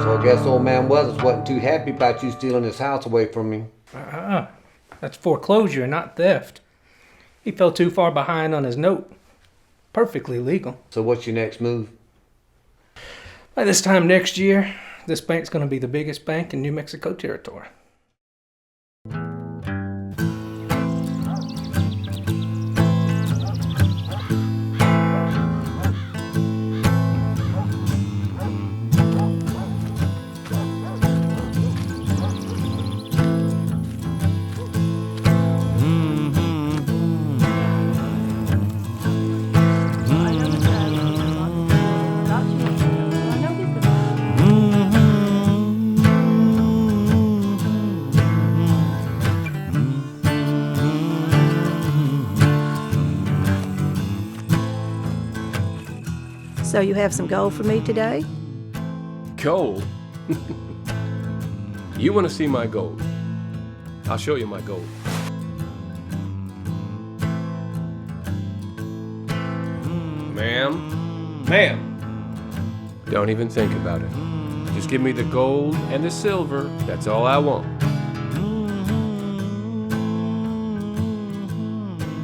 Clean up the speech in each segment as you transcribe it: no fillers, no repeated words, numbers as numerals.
I guess old man Weathers wasn't too happy about you stealing his house away from me. That's foreclosure, not theft. He fell too far behind on his note. Perfectly legal. So what's your next move? By this time next year, this bank's going to be the biggest bank in New Mexico territory. So you have some gold for me today? Gold? You want to see my gold? I'll show you my gold. Ma'am, don't even think about it. Just give me the gold and the silver. That's all I want.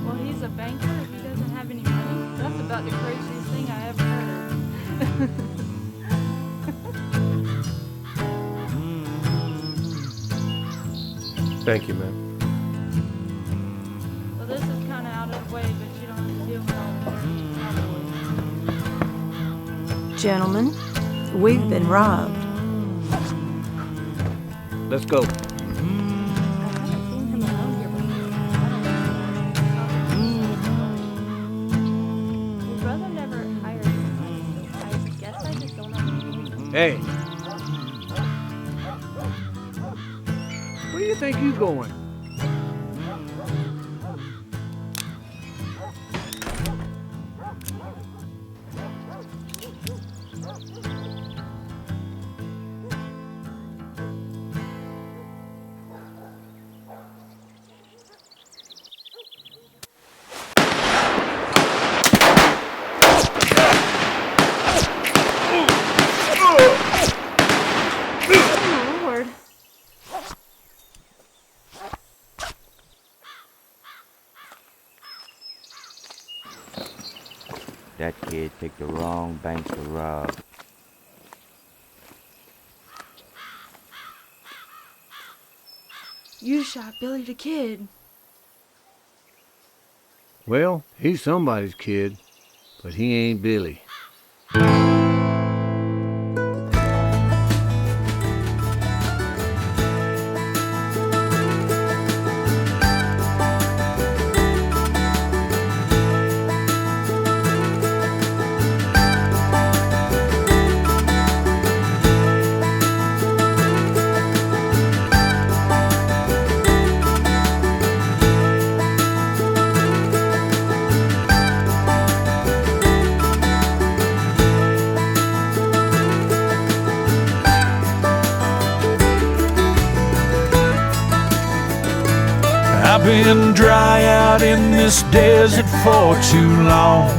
Well, he's a banker if he doesn't have any money. That's about the craziest thing I ever heard. Thank you, ma'am. Well, this is kind of out of the way, but you don't have to deal with all the Gentlemen, we've been robbed. Let's go. Hey. Where do you think you're going? That kid picked the wrong bank to rob. You shot Billy the Kid. Well, he's somebody's kid, but he ain't Billy. I've been dry out in this desert for too long.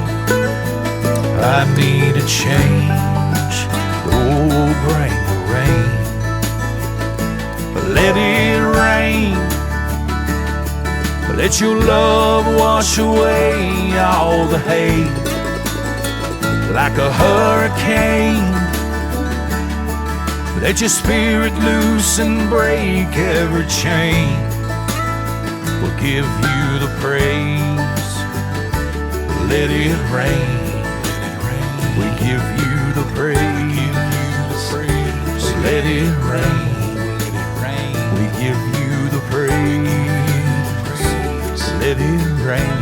I need a change. Oh, bring the rain. Let it rain. Let your love wash away all the hate. Like a hurricane, let your spirit loose and break every chain. We'll give you the praise. Let it rain. We give you the praise. Let it rain. We give you the praise. Let it rain.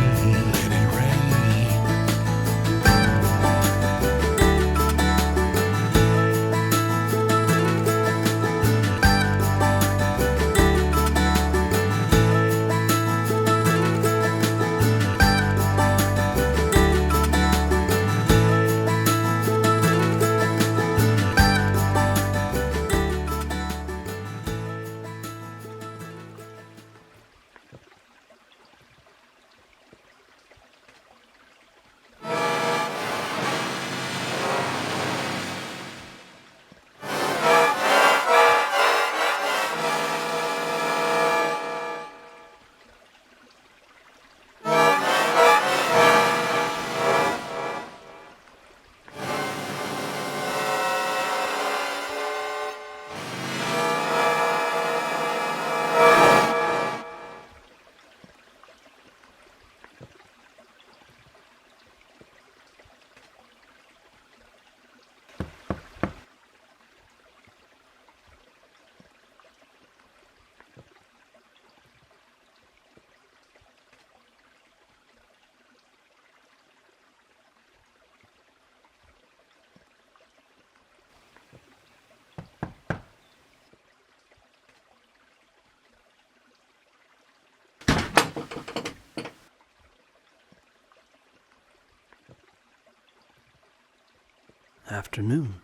afternoon.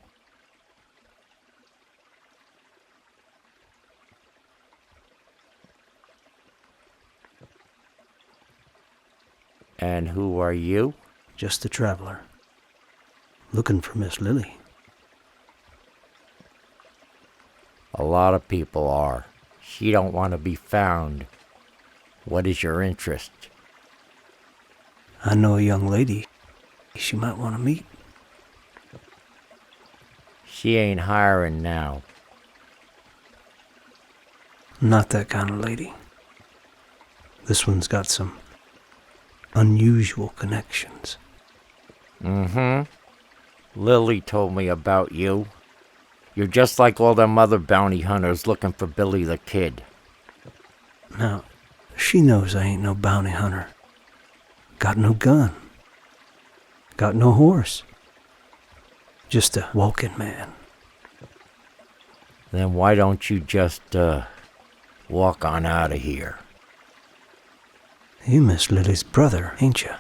And who are you? Just a traveler. Looking for Miss Lily. A lot of people are. She don't want to be found. What is your interest? I know a young lady she might want to meet. She ain't hiring now. Not that kind of lady. This one's got some unusual connections. Mm-hmm. Lily told me about you. You're just like all them other bounty hunters looking for Billy the Kid. Now, she knows I ain't no bounty hunter. Got no gun. Got no horse. Just a walking man. Then why don't you just, walk on out of here? You Miss Lily's brother, ain't you?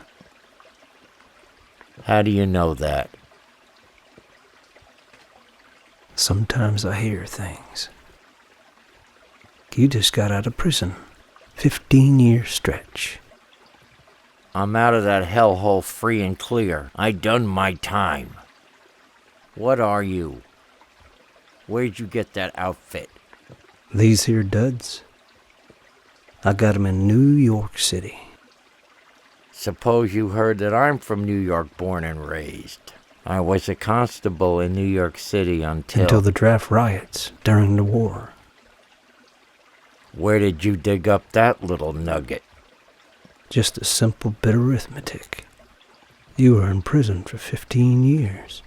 How do you know that? Sometimes I hear things. You just got out of prison. 15-year stretch. I'm out of that hellhole free and clear. I done my time. What are you? Where'd you get that outfit? These here duds, I got 'em in New York City. Suppose you heard that I'm from New York, born and raised. I was a constable in New York City until the draft riots during the war. Where did you dig up that little nugget? Just a simple bit of arithmetic. You were in prison for 15 years.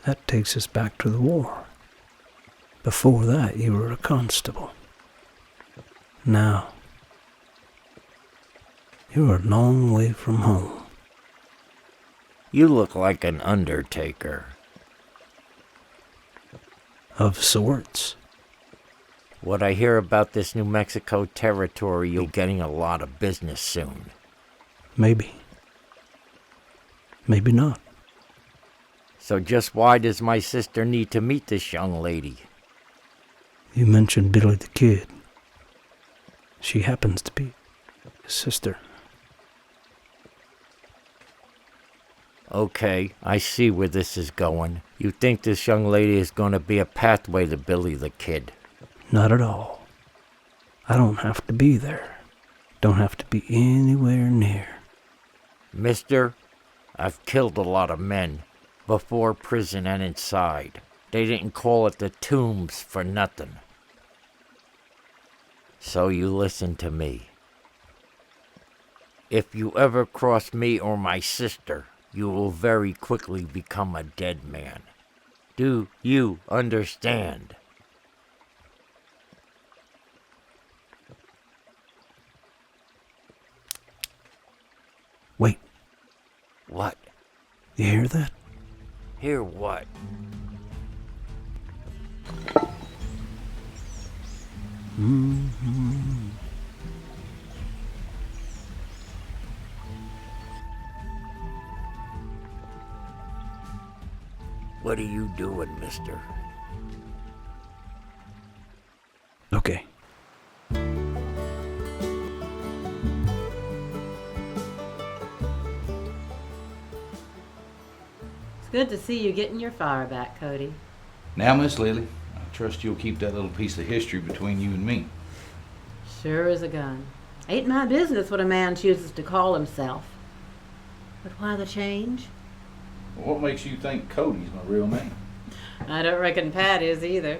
That takes us back to the war. Before that, you were a constable. Now, you're a long way from home. You look like an undertaker. Of sorts. What I hear about this New Mexico territory, you're getting a lot of business soon. Maybe. Maybe not. So just why does my sister need to meet this young lady? You mentioned Billy the Kid. She happens to be his sister. Okay, I see where this is going. You think this young lady is going to be a pathway to Billy the Kid. Not at all. I don't have to be there. Don't have to be anywhere near. Mister, I've killed a lot of men, before prison and inside. They didn't call it the tombs for nothing. So you listen to me. If you ever cross me or my sister, you will very quickly become a dead man. Do you understand? Wait. What? You hear that? Hear what? Mm-hmm. What are you doing, mister? Okay. It's good to see you getting your fire back, Cody. Now, Miss Lily, I trust you'll keep that little piece of history between you and me. Sure as a gun. Ain't my business what a man chooses to call himself. But why the change? Well, what makes you think Cody's my real name? I don't reckon Pat is either.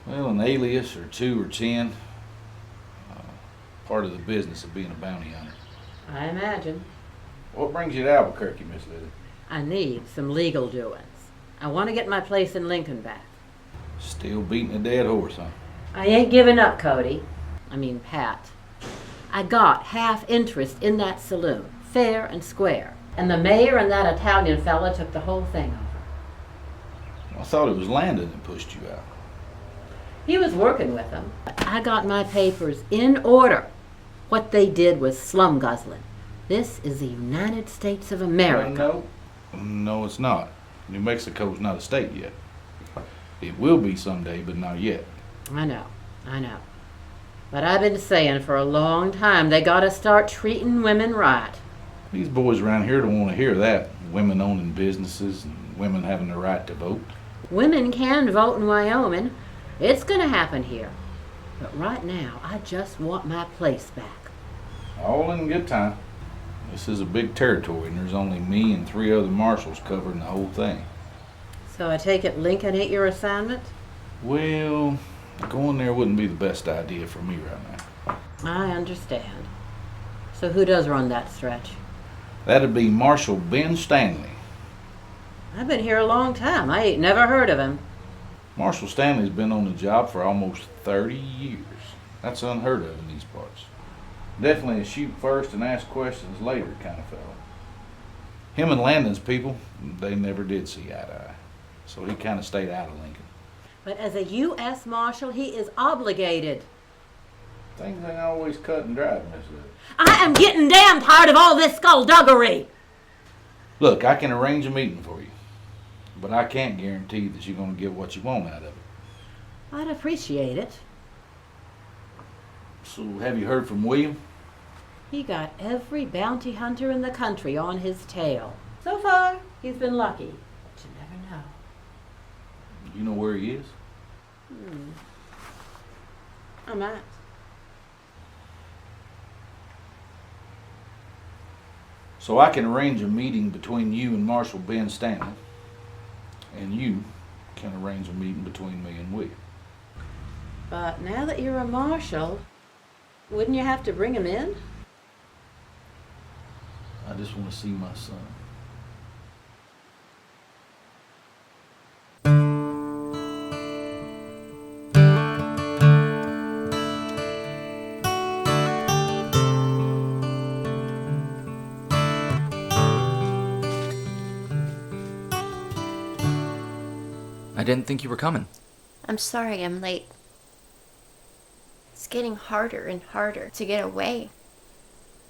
Well, an alias or 2 or 10. Part of the business of being a bounty hunter. I imagine. What brings you to Albuquerque, Miss Lily? I need some legal doings. I want to get my place in Lincoln back. Still beating a dead horse, huh? I ain't giving up, Cody. I mean, Pat. I got half interest in that saloon, fair and square. And the mayor and that Italian fella took the whole thing over. I thought it was Landon that pushed you out. He was working with them. I got my papers in order. What they did was slum guzzling. This is the United States of America. No, it's not. New Mexico's not a state yet. It will be someday, but not yet. I know. But I've been saying for a long time they gotta start treating women right. These boys around here don't want to hear that. Women owning businesses and women having the right to vote. Women can vote in Wyoming. It's gonna happen here. But right now, I just want my place back. All in good time. This is a big territory, and there's only me and 3 other marshals covering the whole thing. So I take it Lincoln ain't your assignment? Well, going there wouldn't be the best idea for me right now. I understand. So who does run that stretch? That'd be Marshal Ben Stanley. I've been here a long time. I ain't never heard of him. Marshal Stanley's been on the job for almost 30 years. That's unheard of in these parts. Definitely a shoot first and ask questions later kind of fellow. Him and Landon's people, they never did see eye to eye. So he kind of stayed out of Lincoln. But as a U.S. Marshal, he is obligated. Things ain't always cut and dried, Miss Lily. I am getting damn tired of all this skullduggery. Look, I can arrange a meeting for you, but I can't guarantee that you're going to get what you want out of it. I'd appreciate it. So have you heard from William? He got every bounty hunter in the country on his tail. So far, he's been lucky. But you never know. You know where he is? I might. So I can arrange a meeting between you and Marshal Ben Stanley, and you can arrange a meeting between me and William. But now that you're a marshal, wouldn't you have to bring him in? I just want to see my son. I didn't think you were coming. I'm sorry I'm late. It's getting harder and harder to get away.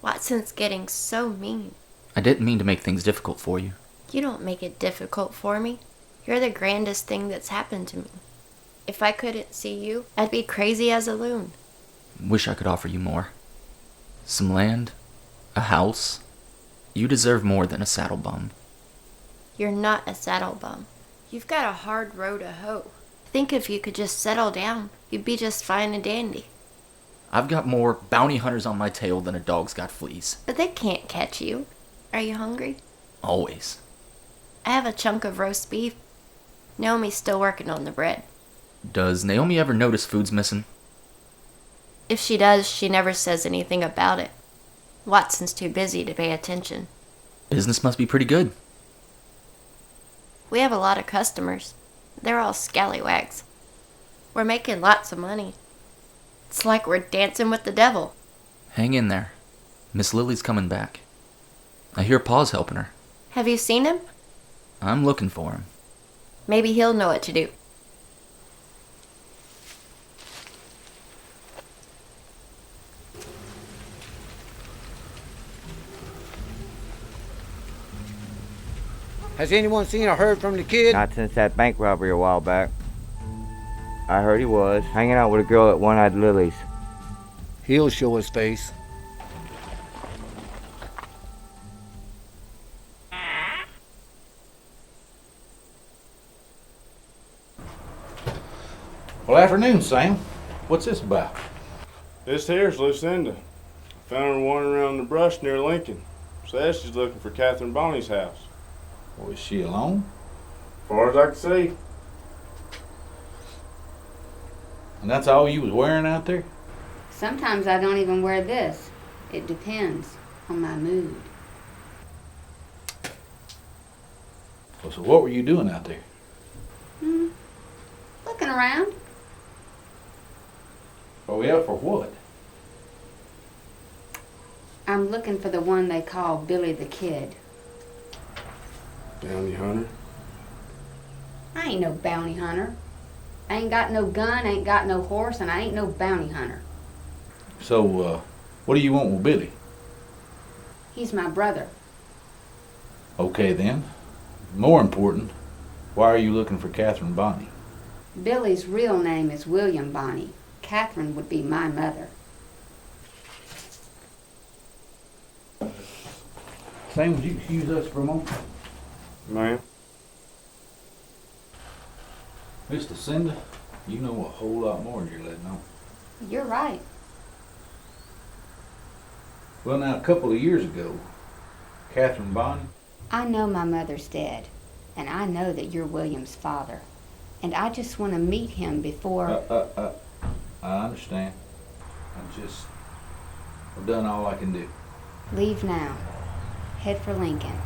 Watson's getting so mean. I didn't mean to make things difficult for you. You don't make it difficult for me. You're the grandest thing that's happened to me. If I couldn't see you, I'd be crazy as a loon. Wish I could offer you more. Some land, a house. You deserve more than a saddle bum. You're not a saddle bum. You've got a hard row to hoe. Think if you could just settle down, you'd be just fine and dandy. I've got more bounty hunters on my tail than a dog's got fleas. But they can't catch you. Are you hungry? Always. I have a chunk of roast beef. Naomi's still working on the bread. Does Naomi ever notice food's missing? If she does, she never says anything about it. Watson's too busy to pay attention. Business must be pretty good. We have a lot of customers. They're all scallywags. We're making lots of money. It's like we're dancing with the devil. Hang in there. Miss Lily's coming back. I hear Pa's helping her. Have you seen him? I'm looking for him. Maybe he'll know what to do. Has anyone seen or heard from the kid? Not since that bank robbery a while back. I heard he was hanging out with a girl at One-Eyed Lily's. He'll show his face. Well, afternoon, Sam. What's this about? This here's Lucinda. Found her wandering around the brush near Lincoln. Says she's looking for Catherine Bonney's house. Well, is she alone? As far as I can see. And that's all you was wearing out there? Sometimes I don't even wear this. It depends on my mood. Well, so what were you doing out there? Looking around. Oh, yeah, for what? I'm looking for the one they call Billy the Kid. Bounty hunter? I ain't no bounty hunter. I ain't got no gun, ain't got no horse, and I ain't no bounty hunter. So, what do you want with Billy? He's my brother. Okay then. More important, why are you looking for Catherine Bonnie? Billy's real name is William Bonnie. Catherine would be my mother. Sam, would you excuse us for a moment? Ma'am? Mr. Cinda, you know a whole lot more than you're letting on. You're right. Well, now, a couple of years ago, Catherine Bonnie... I know my mother's dead, and I know that you're William's father. And I just want to meet him before... I understand. I've done all I can do. Leave now. Head for Lincoln.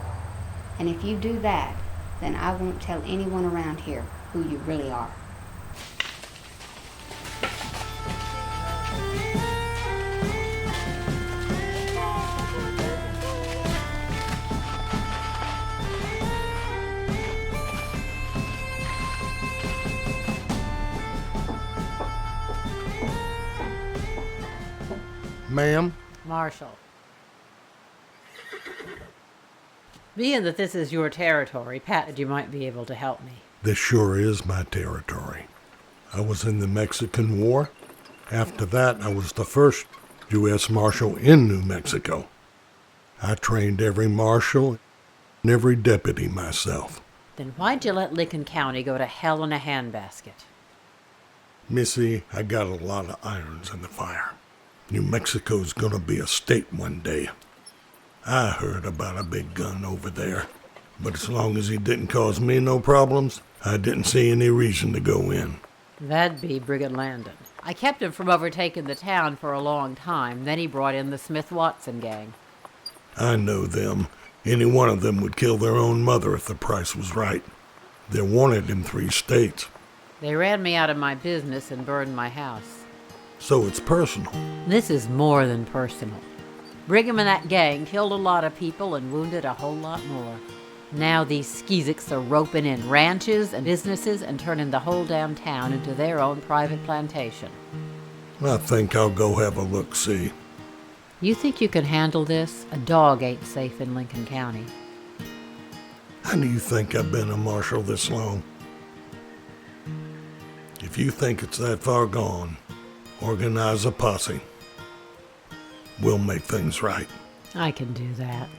And if you do that, then I won't tell anyone around here who you really are. Ma'am? Marshal. Being that this is your territory, Pat, you might be able to help me. This sure is my territory. I was in the Mexican War. After that, I was the first U.S. Marshal in New Mexico. I trained every marshal and every deputy myself. Then why'd you let Lincoln County go to hell in a handbasket? Missy, I got a lot of irons in the fire. New Mexico's gonna be a state one day. I heard about a big gun over there, but as long as he didn't cause me no problems, I didn't see any reason to go in. That'd be Brigham Landon. I kept him from overtaking the town for a long time. Then he brought in the Smith-Watson gang. I know them. Any one of them would kill their own mother if the price was right. They're wanted in 3 states. They ran me out of my business and burned my house. So it's personal. This is more than personal. Brigham and that gang killed a lot of people and wounded a whole lot more. Now these skeezicks are roping in ranches and businesses and turning the whole damn town into their own private plantation. I think I'll go have a look-see. You think you can handle this? A dog ain't safe in Lincoln County. How do you think I've been a marshal this long? If you think it's that far gone, organize a posse. We'll make things right. I can do that.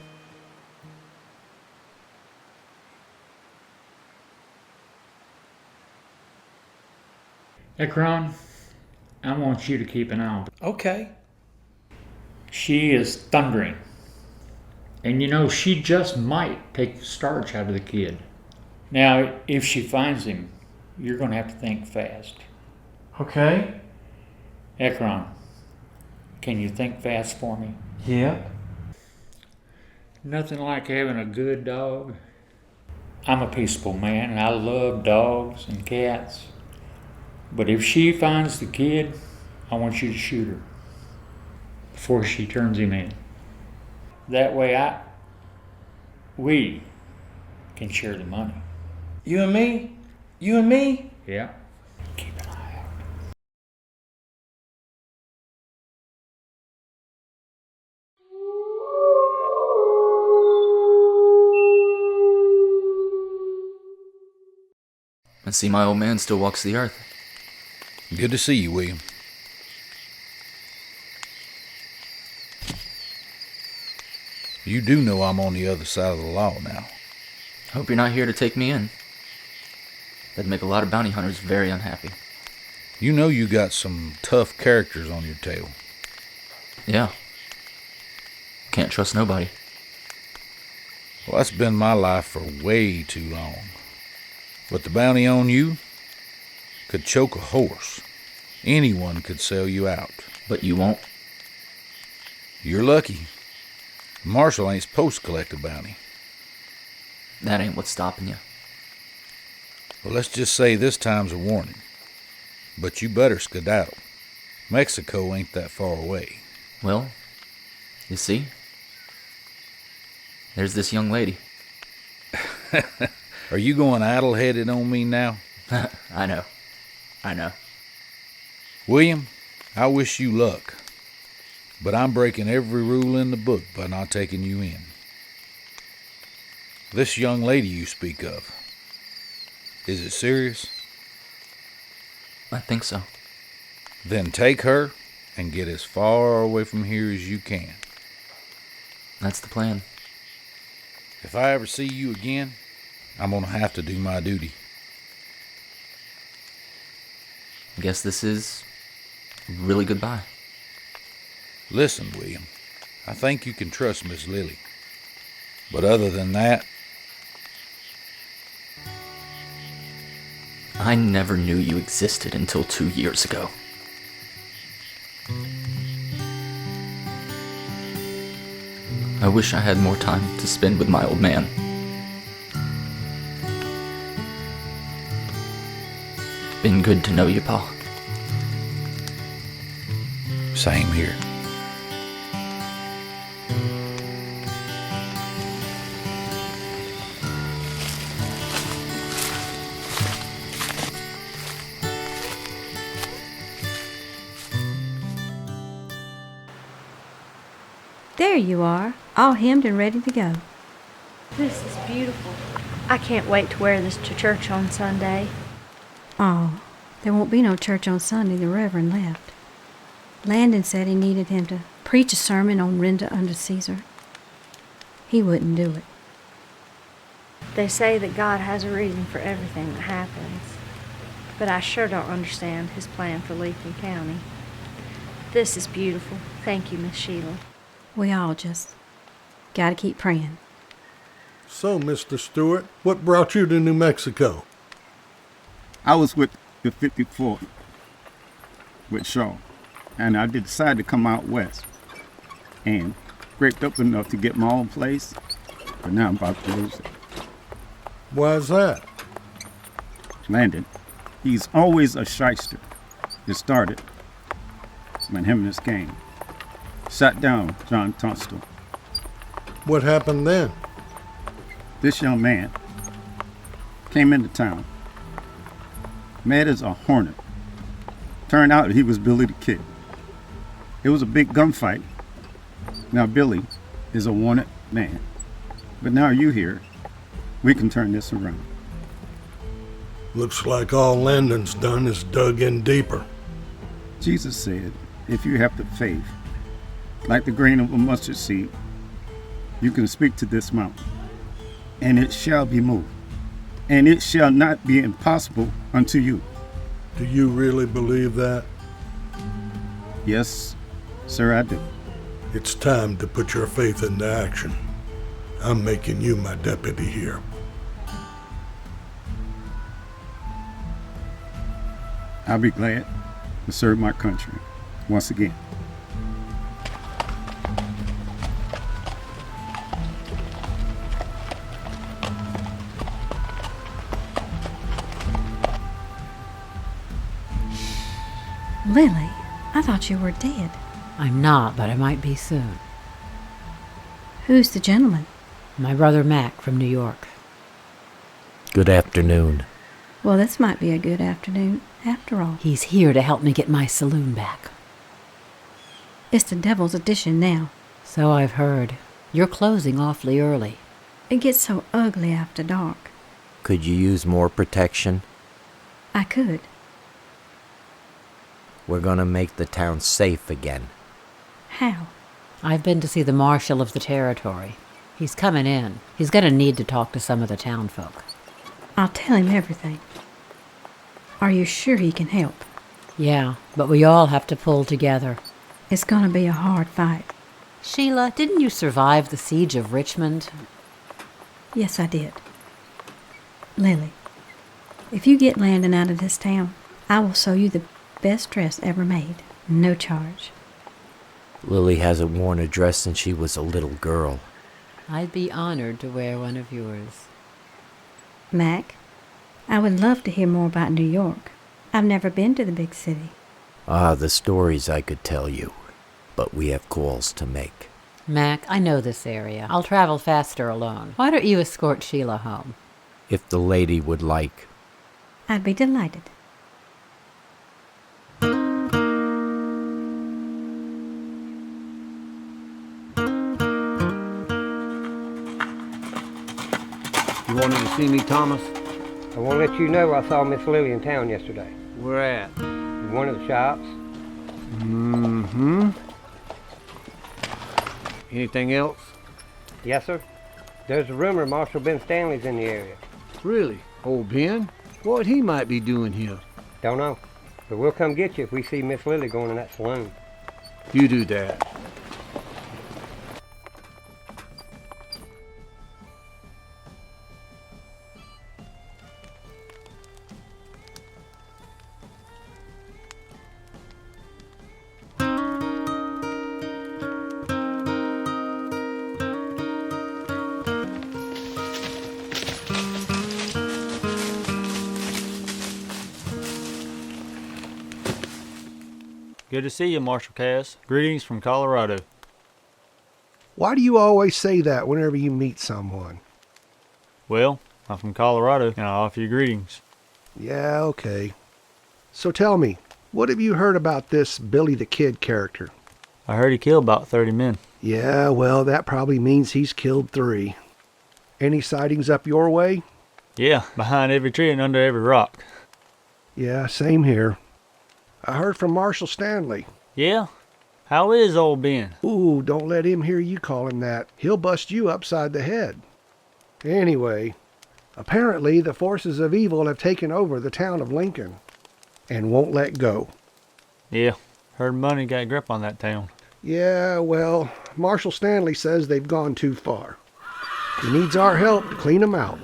Ekron, I want you to keep an eye on her. Okay. She is thundering. And you know, she just might take the starch out of the kid. Now, if she finds him, you're going to have to think fast. Okay. Ekron, can you think fast for me? Yeah. Nothing like having a good dog. I'm a peaceable man and I love dogs and cats. But if she finds the kid, I want you to shoot her before she turns him in. That way we can share the money. You and me? You and me? Yeah. Keep an eye out. I see my old man still walks the earth. Good to see you, William. You do know I'm on the other side of the law now. Hope you're not here to take me in. That'd make a lot of bounty hunters very unhappy. You know you got some tough characters on your tail. Yeah. Can't trust nobody. Well, that's been my life for way too long. But the bounty on you could choke a horse. Anyone could sell you out. But you won't. You're lucky. The marshal ain't supposed to collect a bounty. That ain't what's stopping you. Well, let's just say this time's a warning. But you better skedaddle. Mexico ain't that far away. Well, you see? There's this young lady. Are you going addle-headed on me now? I know. William, I wish you luck. but I'm breaking every rule in the book by not taking you in. This young lady you speak of, is it serious? I think so. Then take her and get as far away from here as you can. That's the plan. If I ever see you again, I'm gonna have to do my duty. I guess this is really goodbye. Listen, William, I think you can trust Miss Lily. But other than that, I never knew you existed until 2 years ago. I wish I had more time to spend with my old man. Been good to know you, Pa. same here. There you are, all hemmed and ready to go. This is beautiful. I can't wait to wear this to church on Sunday. Oh, there won't be no church on Sunday. The Reverend left. Landon said he needed him to preach a sermon on render unto Caesar. He wouldn't do it. They say that God has a reason for everything that happens, but I sure don't understand his plan for Lincoln County. This is beautiful. Thank you, Miss Sheila. We all just gotta keep praying. So, Mr. Stewart, what brought you to New Mexico? I was with the 54th, with Shaw, and I decided to come out west. And scraped up enough to get my own place, but now I'm about to lose it. Why is that? Landon, he's always a shyster. It started when him and his gang shot down John Tunstall. What happened then? This young man came into town, mad as a hornet. Turned out he was Billy the Kid. It was a big gunfight. Now Billy is a wanted man. But now you here, we can turn this around. Looks like all Landon's done is dug in deeper. Jesus said, if you have the faith, like the grain of a mustard seed, you can speak to this mountain, and it shall be moved, and it shall not be impossible unto you. Do you really believe that? Yes, sir, I do. It's time to put your faith into action. I'm making you my deputy here. I'll be glad to serve my country once again. Lily, I thought you were dead. I'm not, but I might be soon. Who's the gentleman? My brother Mac from New York. Good afternoon. Well, this might be a good afternoon, after all. He's here to help me get my saloon back. It's the devil's edition now. So I've heard. You're closing awfully early. It gets so ugly after dark. Could you use more protection? I could. We're gonna make the town safe again. How? I've been to see the marshal of the territory. He's coming in. He's gonna need to talk to some of the town folk. I'll tell him everything. Are you sure he can help? Yeah, but we all have to pull together. It's gonna be a hard fight. Sheila, didn't you survive the siege of Richmond? Yes, I did. Lily, if you get Landon out of this town, I will sew you the best dress ever made. No charge. Lily hasn't worn a dress since she was a little girl. I'd be honored to wear one of yours. Mac, I would love to hear more about New York. I've never been to the big city. Ah, the stories I could tell you. But we have calls to make. Mac, I know this area. I'll travel faster alone. Why don't you escort Sheila home? If the lady would like. I'd be delighted. You wanted to see me, Thomas? I want to let you know I saw Miss Lily in town yesterday. Where at? In one of the shops. Mm-hmm. Anything else? Yes, sir. There's a rumor Marshal Ben Stanley's in the area. Really? Old Ben? What he might be doing here? Don't know. But we'll come get you if we see Miss Lily going in that saloon. You do that. Good to see you, Marshal Cass. Greetings from Colorado. Why do you always say that whenever you meet someone? Well, I'm from Colorado, and I offer you greetings. Yeah, okay. So tell me, what have you heard about this Billy the Kid character? I heard he killed about 30 men. Yeah, well, that probably means he's killed 3. Any sightings up your way? Yeah, behind every tree and under every rock. Yeah, same here. I heard from Marshal Stanley. Yeah? How is old Ben? Ooh, don't let him hear you call him that. He'll bust you upside the head. Anyway, apparently the forces of evil have taken over the town of Lincoln and won't let go. Yeah, heard money got a grip on that town. Yeah, well, Marshal Stanley says they've gone too far. He needs our help to clean them out.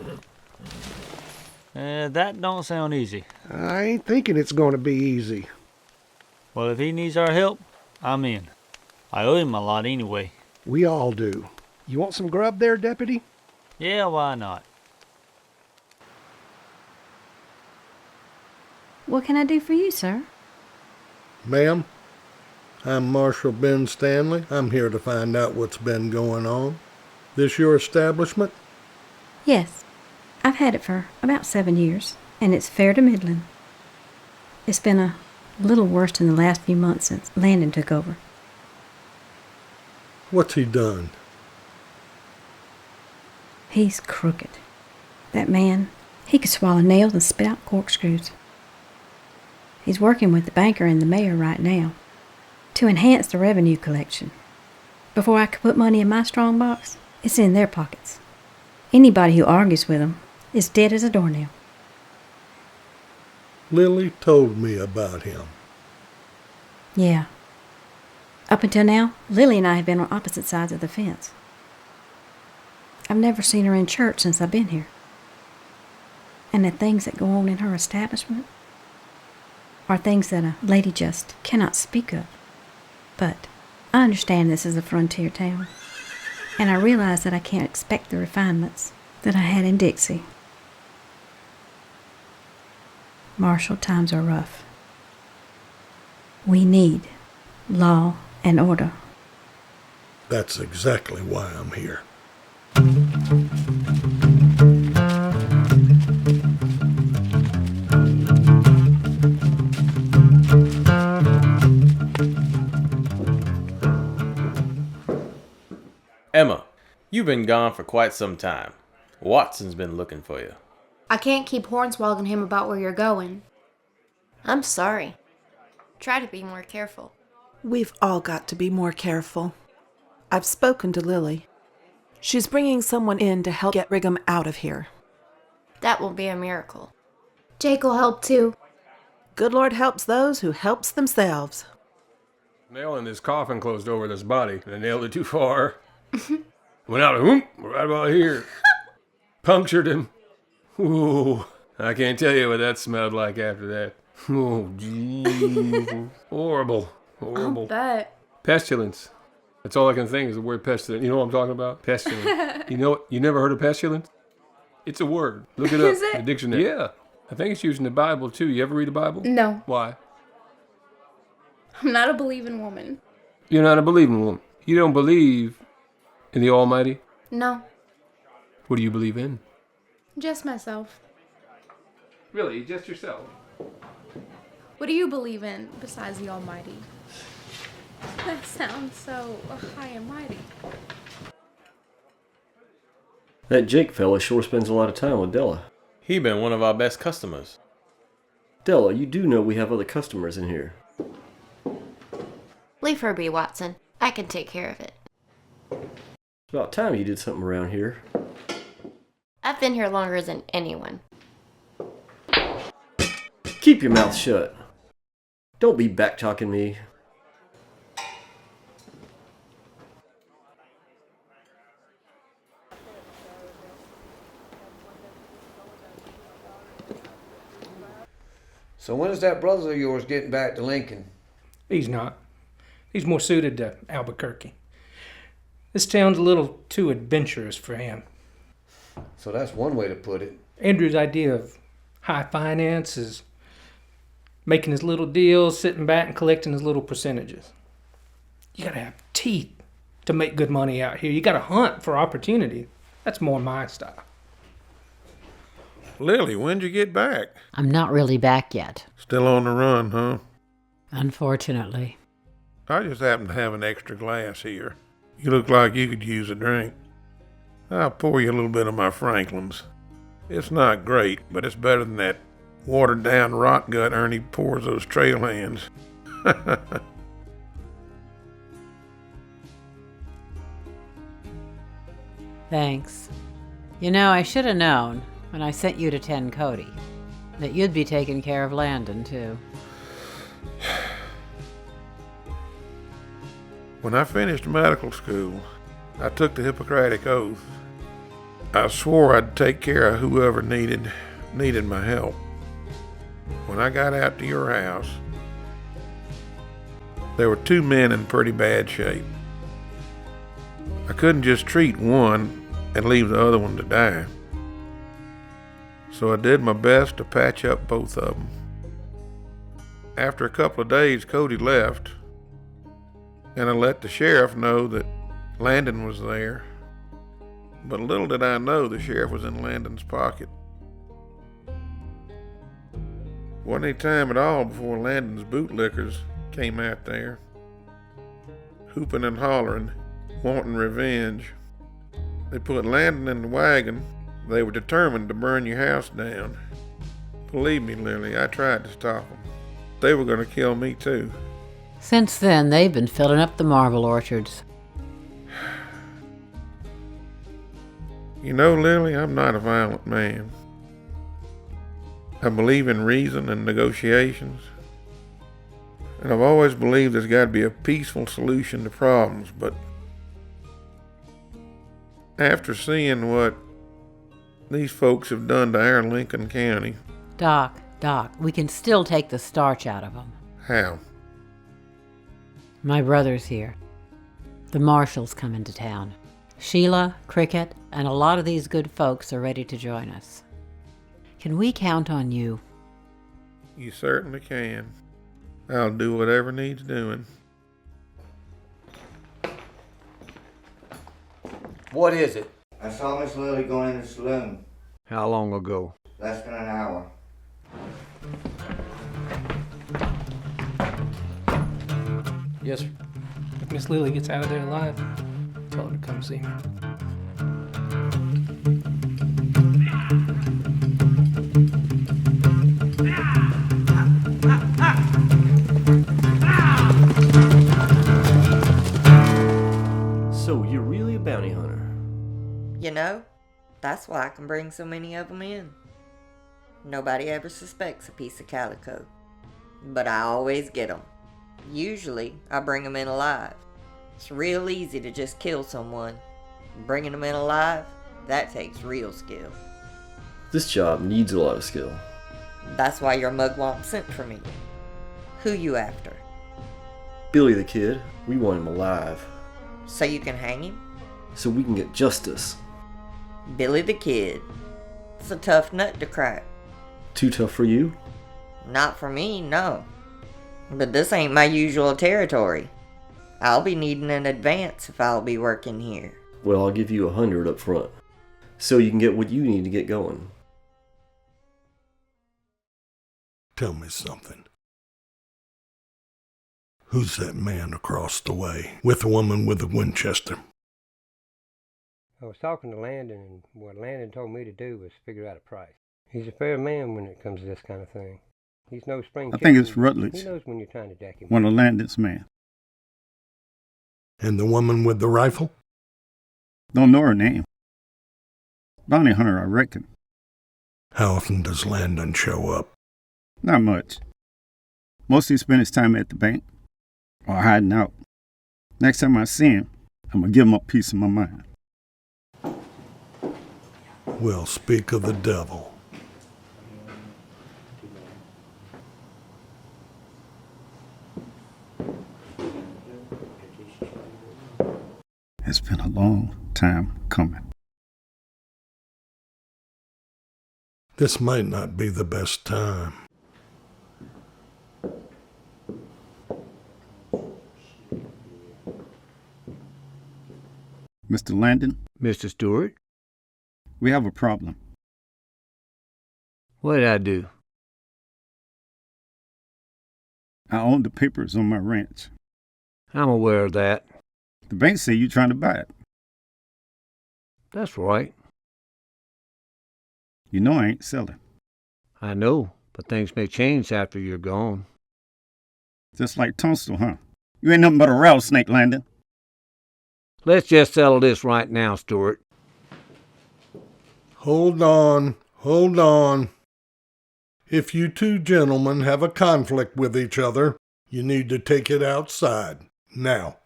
That don't sound easy. I ain't thinking it's going to be easy. Well, if he needs our help, I'm in. I owe him a lot anyway. We all do. You want some grub there, Deputy? Yeah, why not? What can I do for you, sir? Ma'am, I'm Marshal Ben Stanley. I'm here to find out what's been going on. This your establishment? Yes. I've had it for about 7 years, and it's fair to middling. It's been a little worse in the last few months since Landon took over. What's he done? He's crooked. That man, he could swallow nails and spit out corkscrews. He's working with the banker and the mayor right now to enhance the revenue collection. Before I could put money in my strong box, it's in their pockets. Anybody who argues with them is dead as a doornail. Lily told me about him. Yeah. Up until now, Lily and I have been on opposite sides of the fence. I've never seen her in church since I've been here. And the things that go on in her establishment are things that a lady just cannot speak of. But I understand this is a frontier town, and I realize that I can't expect the refinements that I had in Dixie. Marshal, times are rough. We need law and order. That's exactly why I'm here. Emma, you've been gone for quite some time. Watson's been looking for you. I can't keep hornswogging him about where you're going. I'm sorry. Try to be more careful. We've all got to be more careful. I've spoken to Lily. She's bringing someone in to help get Brigham out of here. That will be a miracle. Jake will help too. Good Lord helps those who helps themselves. Nailing this coffin closed over this body. They nailed it too far. Went out, right about here. Punctured him. Ooh, I can't tell you what that smelled like after that. Oh, jeez. Horrible. I'll bet. Pestilence. That's all I can think is the word pestilence. You know what I'm talking about? Pestilence. You know what? You never heard of pestilence? It's a word. Look it up. Is it? The dictionary. Yeah. I think it's used in the Bible, too. You ever read the Bible? No. Why? I'm not a believing woman. You're not a believing woman. You don't believe in the Almighty? No. What do you believe in? Just myself. Really? Just yourself? What do you believe in besides the Almighty? That sounds so high and mighty. That Jake fella sure spends a lot of time with Della. He been one of our best customers. Della, you do know we have other customers in here. Leave her be, Watson. I can take care of it. It's about time you did something around here. I've been here longer than anyone. Keep your mouth shut. Don't be back-talking me. So when is that brother of yours getting back to Lincoln? He's not. He's more suited to Albuquerque. This town's a little too adventurous for him. So that's one way to put it. Andrew's idea of high finance is making his little deals, sitting back and collecting his little percentages. You gotta have teeth to make good money out here. You gotta hunt for opportunity. That's more my style. Lily, when'd you get back? I'm not really back yet. Still on the run, huh? Unfortunately. I just happen to have an extra glass here. You look like you could use a drink. I'll pour you a little bit of my Franklin's. It's not great, but it's better than that watered-down rot gut Ernie pours those trail hands. Thanks. You know, I should have known when I sent you to tend Cody that you'd be taking care of Landon, too. When I finished medical school, I took the Hippocratic Oath. I swore I'd take care of whoever needed my help. When I got out to your house, there were 2 men in pretty bad shape. I couldn't just treat one and leave the other one to die. So I did my best to patch up both of them. After a couple of days, Cody left, and I let the sheriff know that Landon was there. But little did I know the sheriff was in Landon's pocket. Wasn't any time at all before Landon's bootlickers came out there, hooping and hollering, wanting revenge. They put Landon in the wagon. They were determined to burn your house down. Believe me, Lily, I tried to stop them. They were going to kill me too. Since then, they've been filling up the marble orchards. You know, Lily, I'm not a violent man. I believe in reason and negotiations. And I've always believed there's got to be a peaceful solution to problems, but after seeing what these folks have done to our Lincoln County... Doc, we can still take the starch out of them. How? My brother's here. The marshal's come into town. Sheila, Cricket, and a lot of these good folks are ready to join us. Can we count on you? You certainly can. I'll do whatever needs doing. What is it? I saw Miss Lily going in the saloon. How long ago? Less than an hour. Yes, sir. If Miss Lily gets out of there alive, tell her to come see me. So, you're really a bounty hunter? You know, that's why I can bring so many of them in. Nobody ever suspects a piece of calico. But I always get them. Usually, I bring them in alive. It's real easy to just kill someone. Bringing them in alive, that takes real skill. This job needs a lot of skill. That's why your mugwump sent for me. Who you after? Billy the Kid. We want him alive. So you can hang him? So we can get justice. Billy the Kid. It's a tough nut to crack. Too tough for you? Not for me, no. But this ain't my usual territory. I'll be needing an advance if I'll be working here. Well, I'll give you 100 up front, so you can get what you need to get going. Tell me something. Who's that man across the way with the woman with the Winchester? I was talking to Landon, and what Landon told me to do was figure out a price. He's a fair man when it comes to this kind of thing. He's no spring I think it's chicken. Rutledge. He knows when you're trying to jack him. One of Landon's men. And the woman with the rifle? Don't know her name. Bounty hunter, I reckon. How often does Landon show up? Not much. Mostly spend his time at the bank or hiding out. Next time I see him, I'm going to give him a piece of my mind. Well, speak of the devil. It's been a long time coming. This might not be the best time. Mr. Landon? Mr. Stewart? We have a problem. What did I do? I own the papers on my ranch. I'm aware of that. The bank say you're trying to buy it. That's right. You know I ain't selling. I know, but things may change after you're gone. Just like Tunstall, huh? You ain't nothing but a rattlesnake, Landon. Let's just settle this right now, Stewart. Hold on. If you two gentlemen have a conflict with each other, you need to take it outside. Now.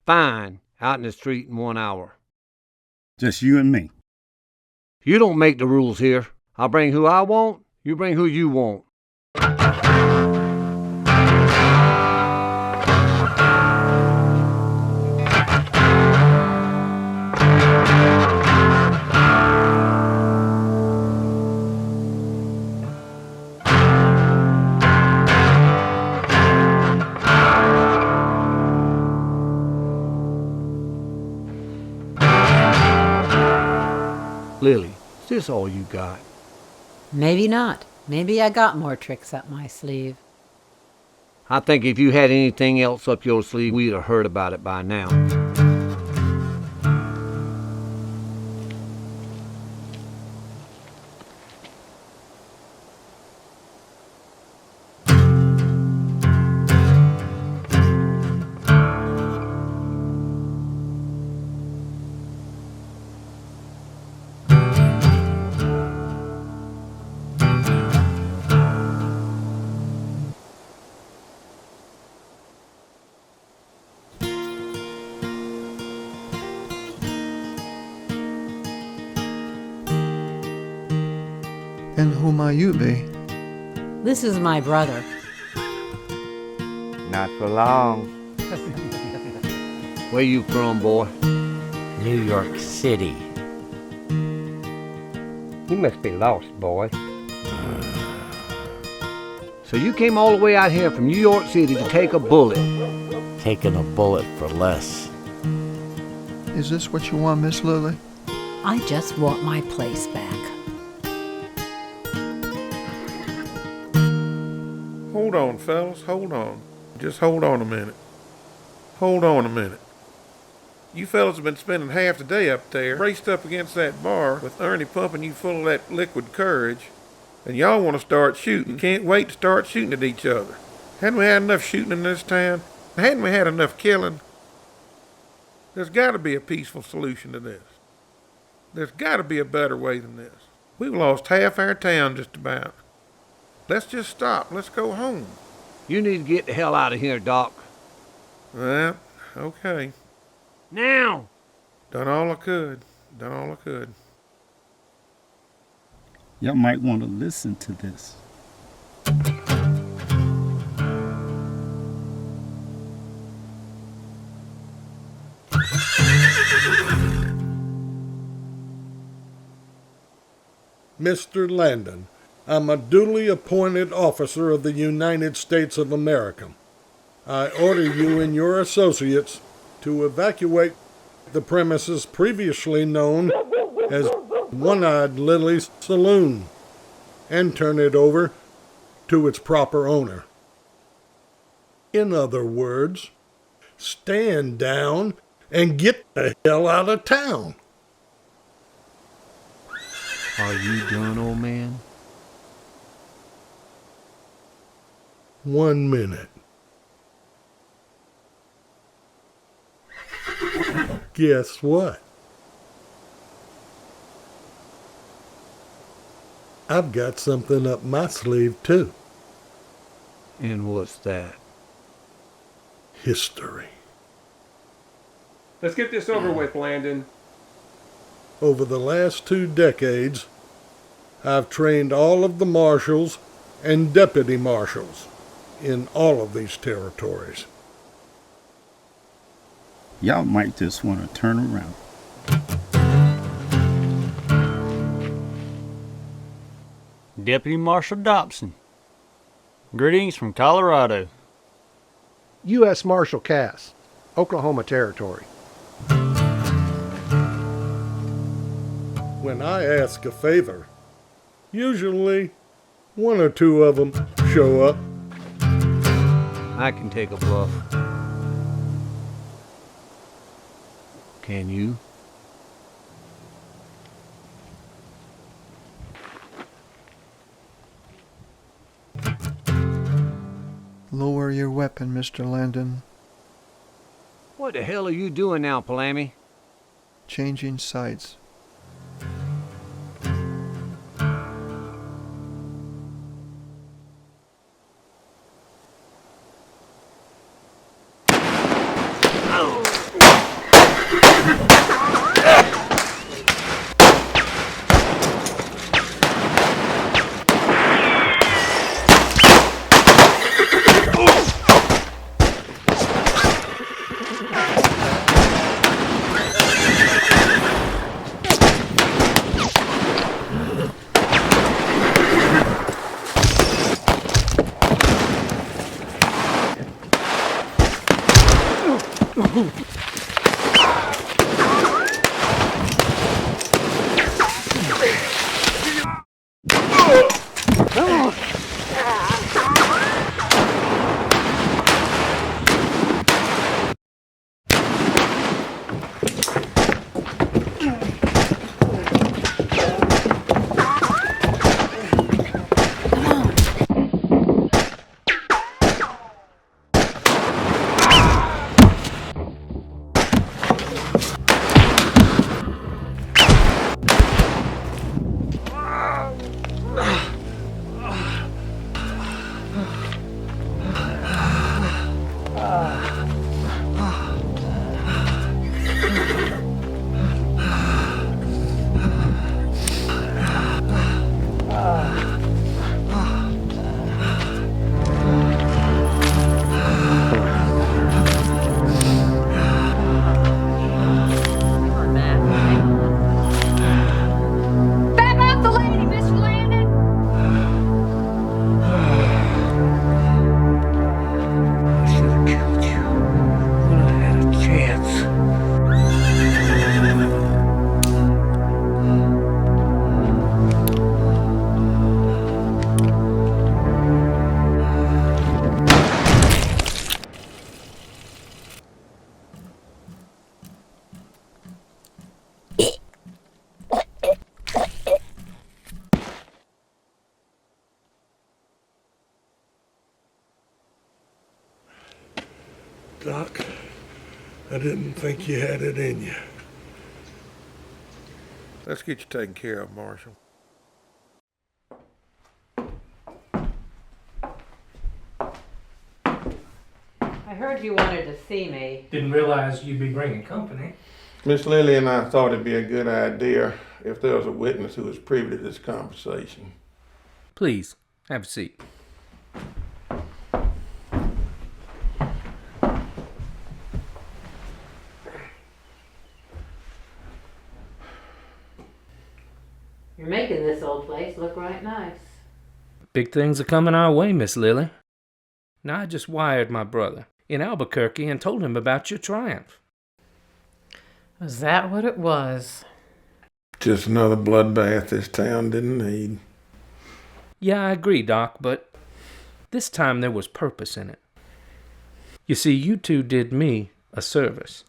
Fine. Out in the street in 1 hour. Just you and me. You don't make the rules here. I'll bring who I want. You bring who you want. Lily, is this all you got? Maybe not. Maybe I got more tricks up my sleeve. I think if you had anything else up your sleeve, we'd have heard about it by now. And who might you be? This is my brother. Not for long. Where you from, boy? New York City. You must be lost, boy. So you came all the way out here from New York City to take a bullet? Taking a bullet for less. Is this what you want, Miss Lily? I just want my place back. Hold on, fellas, hold on. Just hold on a minute. Hold on a minute. You fellas have been spending half the day up there, braced up against that bar, with Ernie pumping you full of that liquid courage, and y'all want to start shooting. Can't wait to start shooting at each other. Hadn't we had enough shooting in this town? Hadn't we had enough killing? There's got to be a peaceful solution to this. There's got to be a better way than this. We've lost half our town just about. Let's just stop. Let's go home. You need to get the hell out of here, Doc. Well, okay. Now! Done all I could. Done all I could. Y'all might want to listen to this. Mr. Landon, I'm a duly appointed officer of the United States of America. I order you and your associates to evacuate the premises previously known as One-Eyed Lily's Saloon and turn it over to its proper owner. In other words, Stand down and get the hell out of town. Are you done, old man? 1 minute. Guess what? I've got something up my sleeve, too. And what's that? History. Let's get this over with, Landon. Over the last 2 decades, I've trained all of the marshals and deputy marshals in all of these territories. Y'all might just want to turn around. Deputy Marshal Dobson. Greetings from Colorado. U.S. Marshal Cass, Oklahoma Territory. When I ask a favor, usually 1 or 2 of them show up. I can take a bluff. Can you? Lower your weapon, Mr. Landon. What the hell are you doing now, Palamy? Changing sights. Doc, I didn't think you had it in you. Let's get you taken care of, Marshal. I heard you wanted to see me. Didn't realize you'd be bringing company. Miss Lily and I thought it'd be a good idea if there was a witness who was privy to this conversation. Please, have a seat. You're making this old place look right nice. Big things are coming our way, Miss Lily. Now, I just wired my brother in Albuquerque and told him about your triumph. Was that what it was? Just another bloodbath this town didn't need. Yeah, I agree, Doc, but this time there was purpose in it. You see, you two did me a service.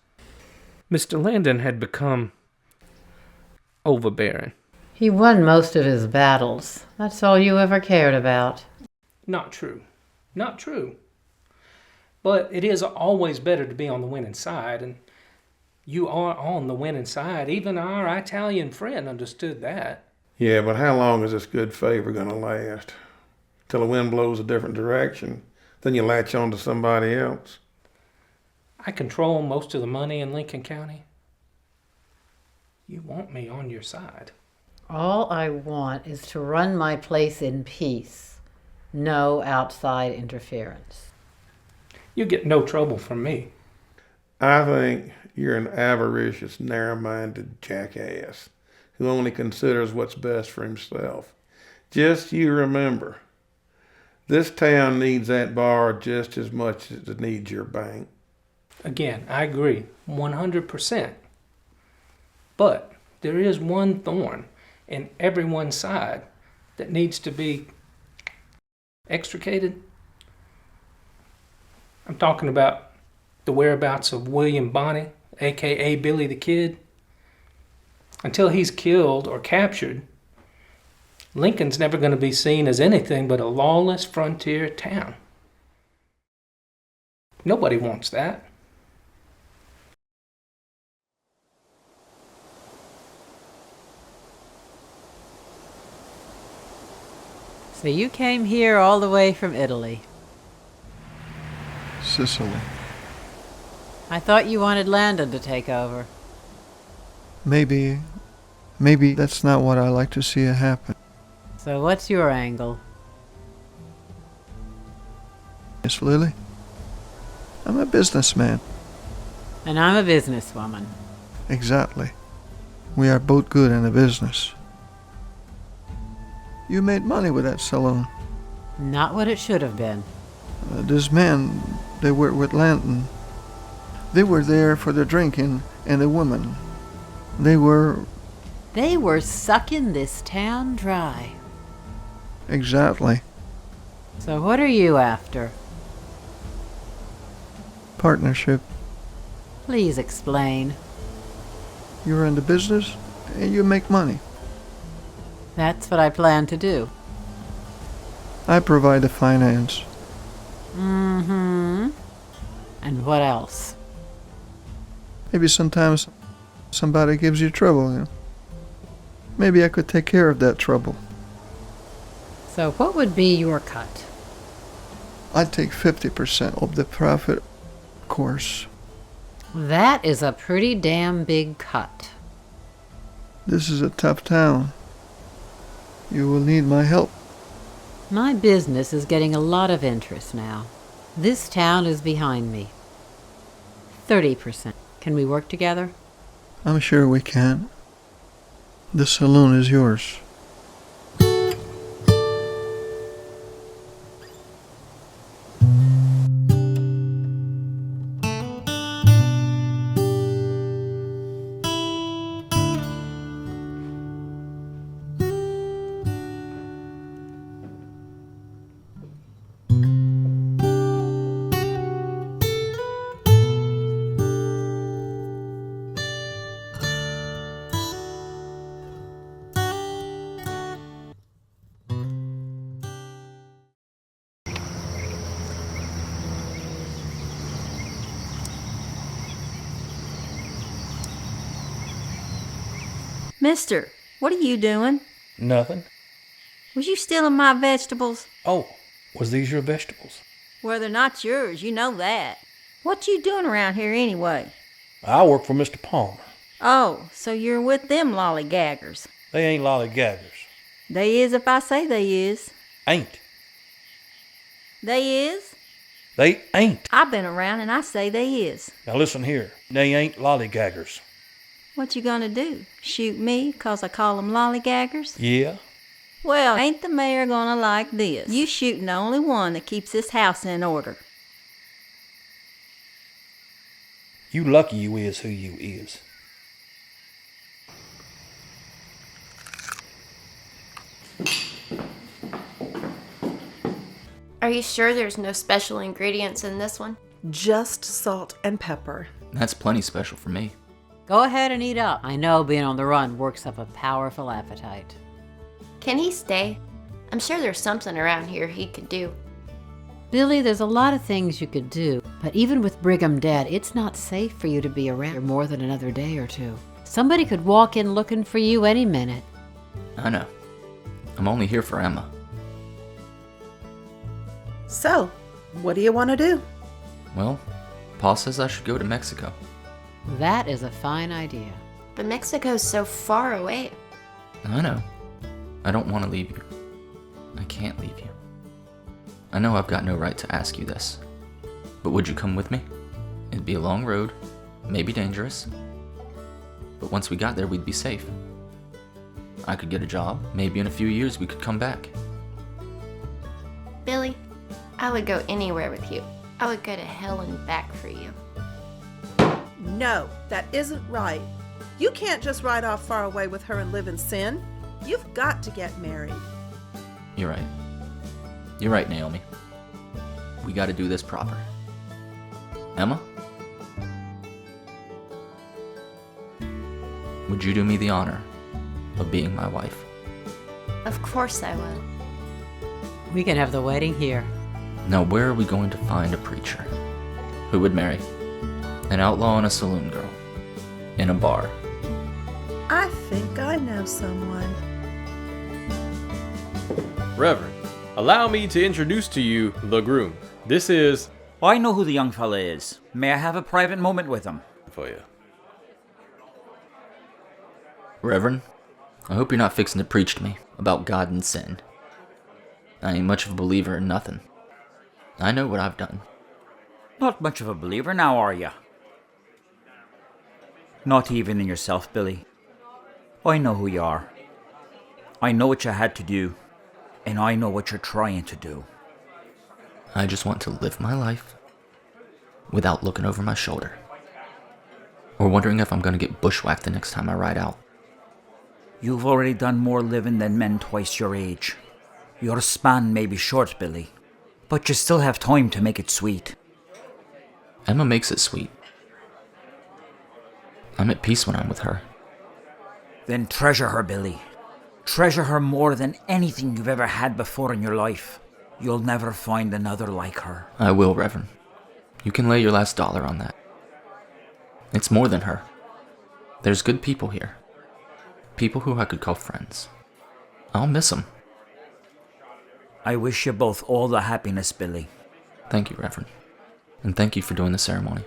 Mr. Landon had become overbearing. He won most of his battles. That's all you ever cared about. Not true. Not true. But it is always better to be on the winning side, and you are on the winning side. Even our Italian friend understood that. Yeah, but how long is this good favor going to last? Till the wind blows a different direction, then you latch on to somebody else. I control most of the money in Lincoln County. You want me on your side. All I want is to run my place in peace. No outside interference. You get no trouble from me. I think you're an avaricious, narrow-minded jackass who only considers what's best for himself. Just you remember, this town needs that bar just as much as it needs your bank. Again, I agree, 100%. But there is one thorn in everyone's side that needs to be extricated. I'm talking about the whereabouts of William Bonney, a.k.a. Billy the Kid. Until he's killed or captured, Lincoln's never going to be seen as anything but a lawless frontier town. Nobody wants that. So you came here all the way from Italy. Sicily. I thought you wanted Landon to take over. Maybe that's not what I like to see it happen. So what's your angle? Miss Lily, I'm a businessman. And I'm a businesswoman. Exactly. We are both good in the business. You made money with that saloon. Not what it should have been. These men, they were with Landon. They were there for the drinking and the women. They were sucking this town dry. Exactly. So what are you after? Partnership. Please explain. You're in the business and you make money. That's what I plan to do. I provide the finance. Mm-hmm. And what else? Maybe sometimes somebody gives you trouble, Maybe I could take care of that trouble. So what would be your cut? I'd take 50% of the profit, of course. That is a pretty damn big cut. This is a tough town. You will need my help. My business is getting a lot of interest now. This town is behind me. 30%. Can we work together? I'm sure we can. The saloon is yours. Mister, what are you doing? Nothing. Was you stealing my vegetables? Oh, was these your vegetables? Well, they're not yours, you know that. What you doing around here anyway? I work for Mr. Palmer. Oh, so you're with them lollygaggers. They ain't lollygaggers. They is if I say they is. Ain't. They is? They ain't. I've been around and I say they is. Now listen here. They ain't lollygaggers. What you gonna do? Shoot me 'cause I call them lollygaggers? Yeah. Well, ain't the mayor gonna like this? You shooting the only one that keeps this house in order. You lucky you is who you is. Are you sure there's no special ingredients in this one? Just salt and pepper. That's plenty special for me. Go ahead and eat up. I know being on the run works up a powerful appetite. Can he stay? I'm sure there's something around here he could do. Billy, there's a lot of things you could do, but even with Brigham dead, it's not safe for you to be around here more than another day or two. Somebody could walk in looking for you any minute. I know. I'm only here for Emma. So, what do you want to do? Well, Pa says I should go to Mexico. That is a fine idea. But Mexico's so far away. I know. I don't want to leave you. I can't leave you. I know I've got no right to ask you this, but would you come with me? It'd be a long road, maybe dangerous, but once we got there, we'd be safe. I could get a job. Maybe in a few years we could come back. Billy, I would go anywhere with you. I would go to hell and back for you. No, that isn't right. You can't just ride off far away with her and live in sin. You've got to get married. You're right. You're right, Naomi. We gotta do this proper. Emma? Would you do me the honor of being my wife? Of course I will. We can have the wedding here. Now where are we going to find a preacher who would marry an outlaw and a saloon girl in a bar? I think I know someone. Reverend, allow me to introduce to you the groom. This is... I know who the young fella is. May I have a private moment with him? For you. Reverend, I hope you're not fixing to preach to me about God and sin. I ain't much of a believer in nothing. I know what I've done. Not much of a believer now, are ya? Not even in yourself, Billy. I know who you are. I know what you had to do, and I know what you're trying to do. I just want to live my life without looking over my shoulder, or wondering if I'm gonna get bushwhacked the next time I ride out. You've already done more living than men twice your age. Your span may be short, Billy, but you still have time to make it sweet. Emma makes it sweet. I'm at peace when I'm with her. Then treasure her, Billy. Treasure her more than anything you've ever had before in your life. You'll never find another like her. I will, Reverend. You can lay your last dollar on that. It's more than her. There's good people here. People who I could call friends. I'll miss them. I wish you both all the happiness, Billy. Thank you, Reverend. And thank you for doing the ceremony.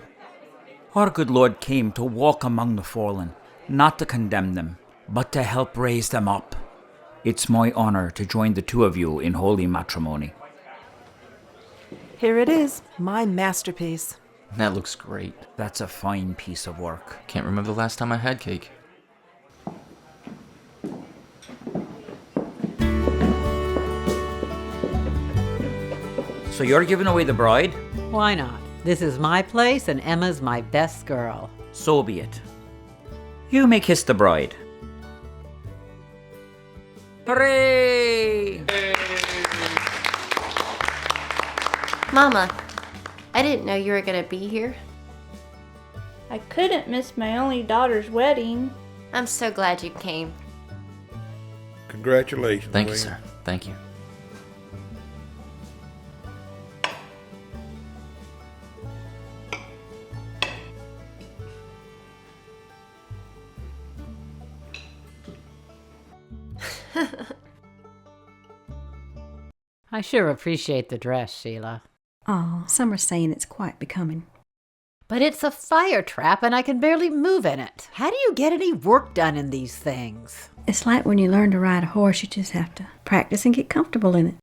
Our good Lord came to walk among the fallen, not to condemn them, but to help raise them up. It's my honor to join the two of you in holy matrimony. Here it is, my masterpiece. That looks great. That's a fine piece of work. Can't remember the last time I had cake. So you're giving away the bride? Why not? This is my place and Emma's my best girl. So be it. You may kiss the bride. Hooray! Mama, I didn't know you were going to be here. I couldn't miss my only daughter's wedding. I'm so glad you came. Congratulations. Thank you, William. sir. Thank you. I sure appreciate the dress, Sheila. Oh, some are saying it's quite becoming. But it's a fire trap and I can barely move in it. How do you get any work done in these things? It's like when you learn to ride a horse, you just have to practice and get comfortable in it.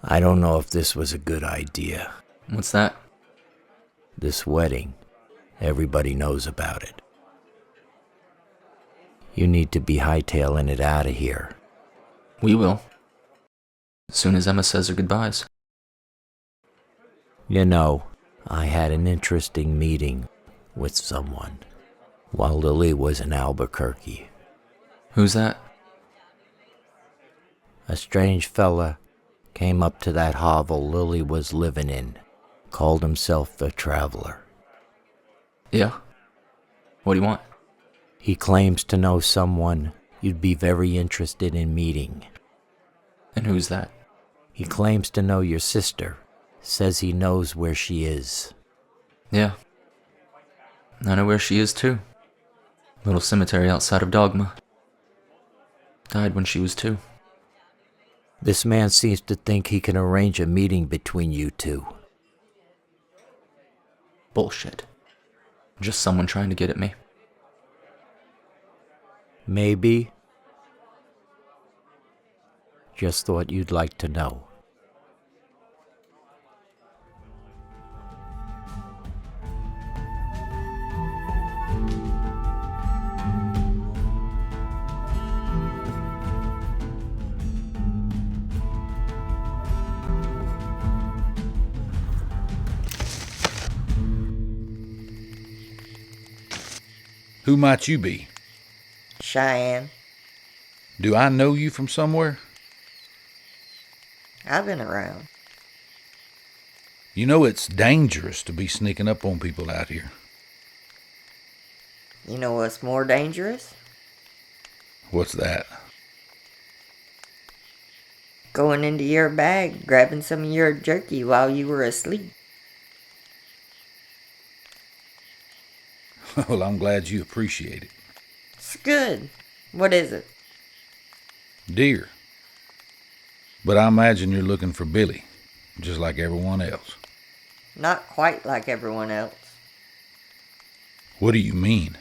I don't know if this was a good idea. What's that? This wedding. Everybody knows about it. You need to be hightailing it out of here. We will. As soon as Emma says her goodbyes. You know, I had an interesting meeting with someone while Lily was in Albuquerque. Who's that? A strange fella came up to that hovel Lily was living in, called himself a traveler. Yeah? What do you want? He claims to know someone you'd be very interested in meeting. And who's that? He claims to know your sister. Says he knows where she is. Yeah. I know where she is too. Little cemetery outside of Dogma. Died when she was 2. This man seems to think he can arrange a meeting between you two. Bullshit. Just someone trying to get at me. Maybe. Just thought you'd like to know. Who might you be? Cheyenne. Do I know you from somewhere? I've been around. You know it's dangerous to be sneaking up on people out here. You know what's more dangerous? What's that? Going into your bag, grabbing some of your jerky while you were asleep. Well, I'm glad you appreciate it. It's good. What is it? Deer. But I imagine you're looking for Billy, just like everyone else. Not quite like everyone else. What do you mean?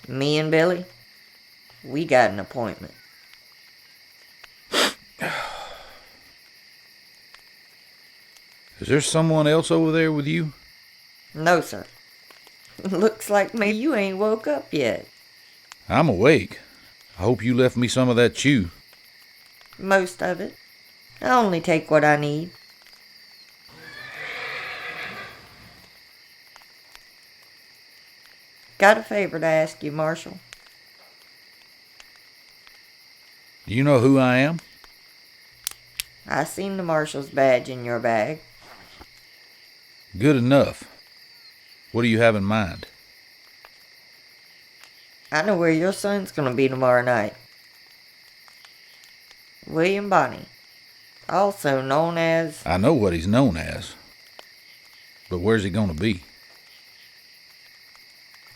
Me and Billy, we got an appointment. Is there someone else over there with you? No, sir. Looks like maybe you ain't woke up yet. I'm awake. I hope you left me some of that chew. Most of it. I only take what I need. Got a favor to ask you, Marshal. Do you know who I am? I seen the Marshal's badge in your bag. Good enough. What do you have in mind? I know where your son's gonna be tomorrow night. William Bonney, also known as... I know what he's known as. But where's he gonna be?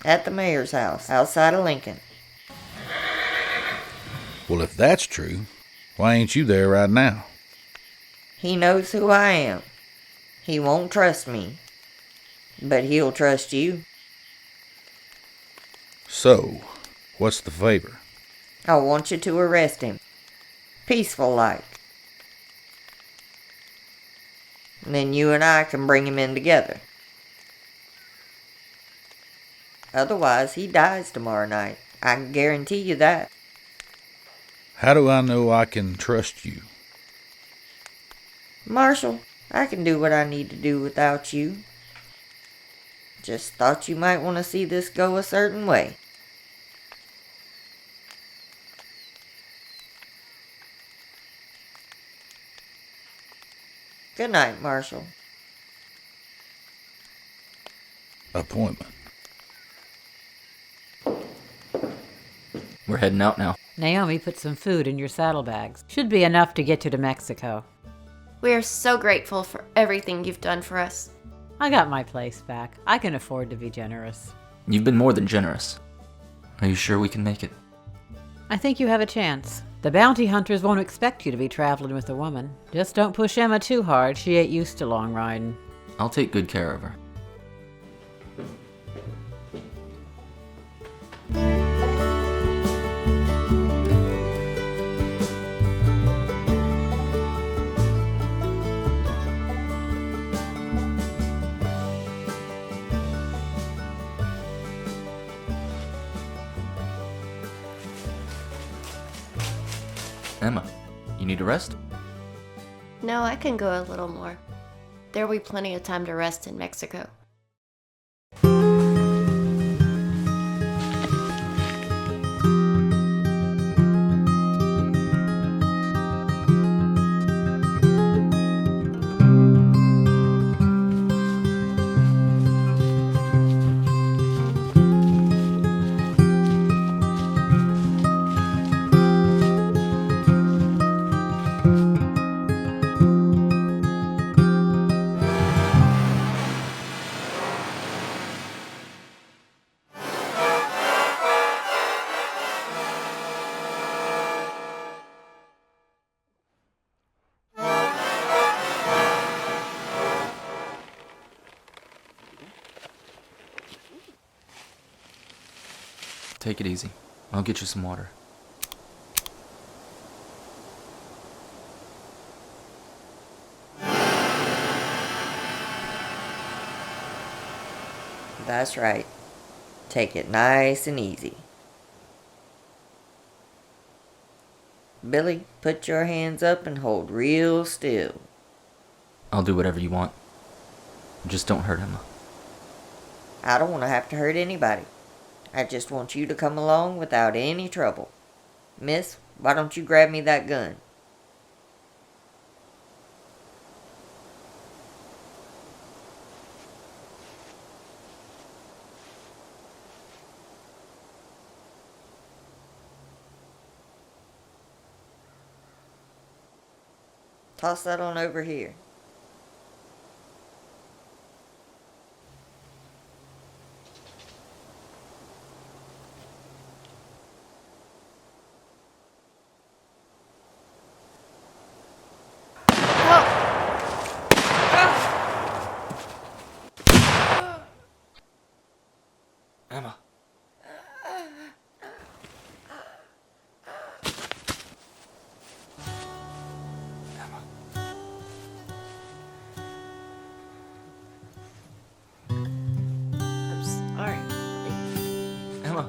At the mayor's house, outside of Lincoln. Well, if that's true, why ain't you there right now? He knows who I am. He won't trust me. But he'll trust you. So, what's the favor? I want you to arrest him. Peaceful like. Then you and I can bring him in together. Otherwise, he dies tomorrow night. I can guarantee you that. How do I know I can trust you? Marshal, I can do what I need to do without you. Just thought you might want to see this go a certain way. Good night, Marshal. Appointment. We're heading out now. Naomi put some food in your saddlebags. Should be enough to get you to Mexico. We are so grateful for everything you've done for us. I got my place back. I can afford to be generous. You've been more than generous. Are you sure we can make it? I think you have a chance. The bounty hunters won't expect you to be traveling with a woman. Just don't push Emma too hard. She ain't used to long riding. I'll take good care of her. Emma, you need to rest? No, I can go a little more. There'll be plenty of time to rest in Mexico. Take it easy. I'll get you some water. That's right. Take it nice and easy. Billy, put your hands up and hold real still. I'll do whatever you want. Just don't hurt Emma. I don't want to have to hurt anybody. I just want you to come along without any trouble. Miss, why don't you grab me that gun? Toss that on over here. Emma. I'm sorry. Emma.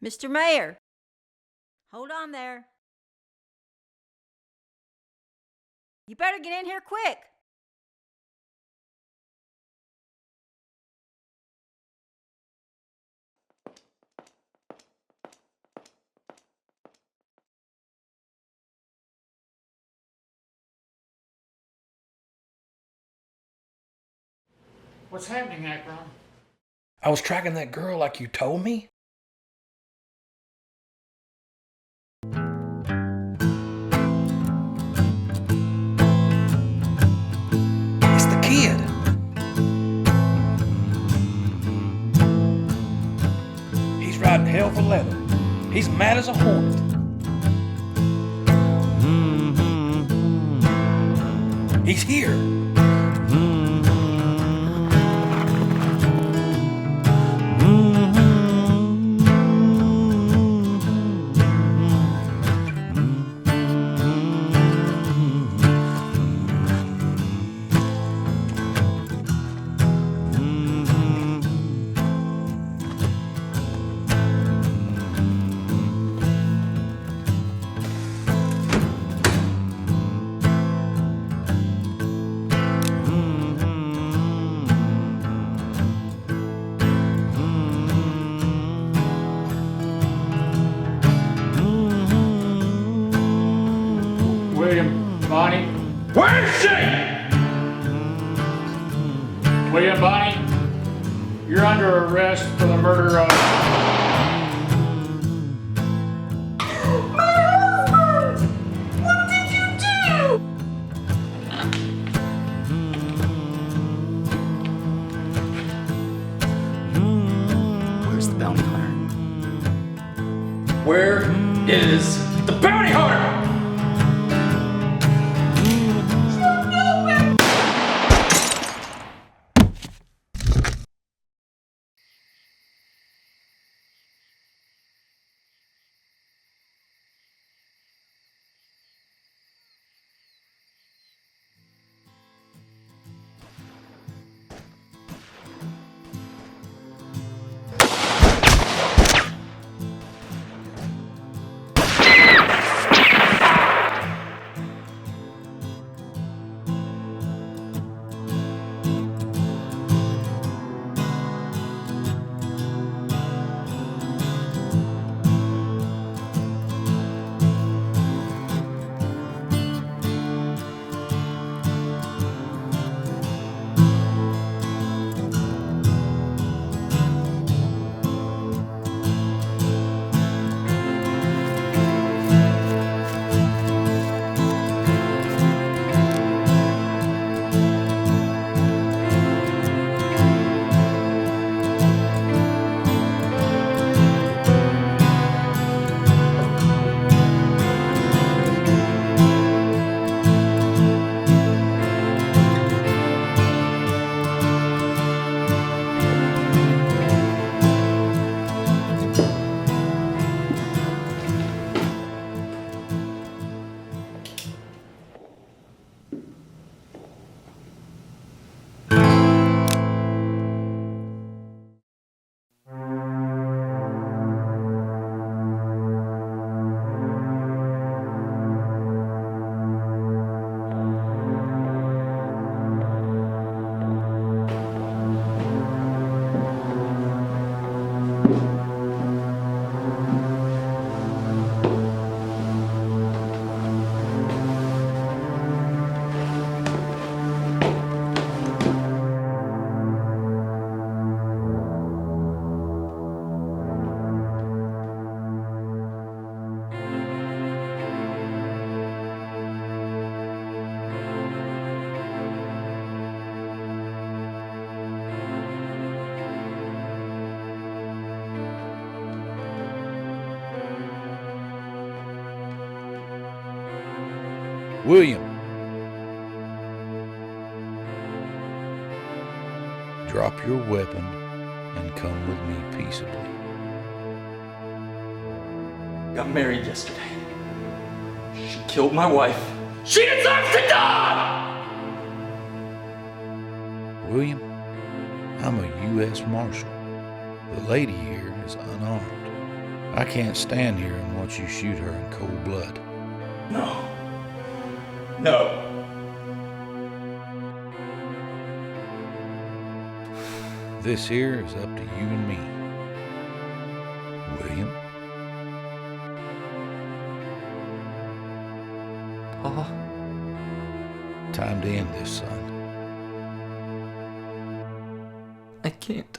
Mr. Mayor, hold on there. You better get in here quick. What's happening, Akron? I was tracking that girl like you told me. It's the kid. He's riding hell for leather. He's mad as a hornet. He's here. Bonnie? Where's she? William, Bonnie, you're under arrest for the murder of... My husband! What did you do? Where is the bounty hunter? William, drop your weapon and come with me peaceably. Got married yesterday. She killed my wife. She deserves to die! William, I'm a U.S. Marshal. The lady here is unarmed. I can't stand here and watch you shoot her in cold blood. No. No. This here is up to you and me. William? Pa? Time to end this, son. I can't.